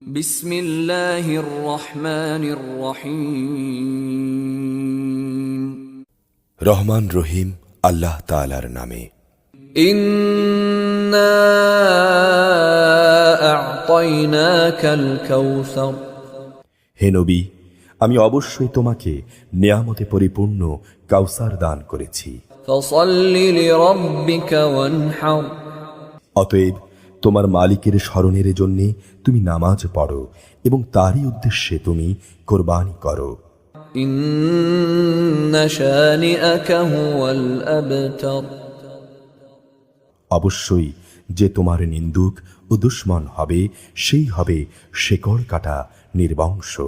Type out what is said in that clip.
বিসমিল্লাহির রহমানির রহিম। রহমান রহিম আল্লাহ তাআলার নামে। ইন্না আ'তাইনাকাল কাউসার। হে নবী, আমি অবশ্যই তোমাকে নেয়ামতে পরিপূর্ণ কাউসার দান করেছি। ফাসাল্লি লিরাব্বিকা ওয়ানহার। অতএব তোমার মালিকের স্মরণের জন্য তুমি নামাজ পড়ো এবং তারই উদ্দেশ্যে তুমি কোরবানি করো। ইন্না শানিআকা হুয়াল আবতার। অবশ্যই যে তোমার নিন্দুক ও দুশমন হবে সেই হবে শেকড় কাটা নির্বংশ।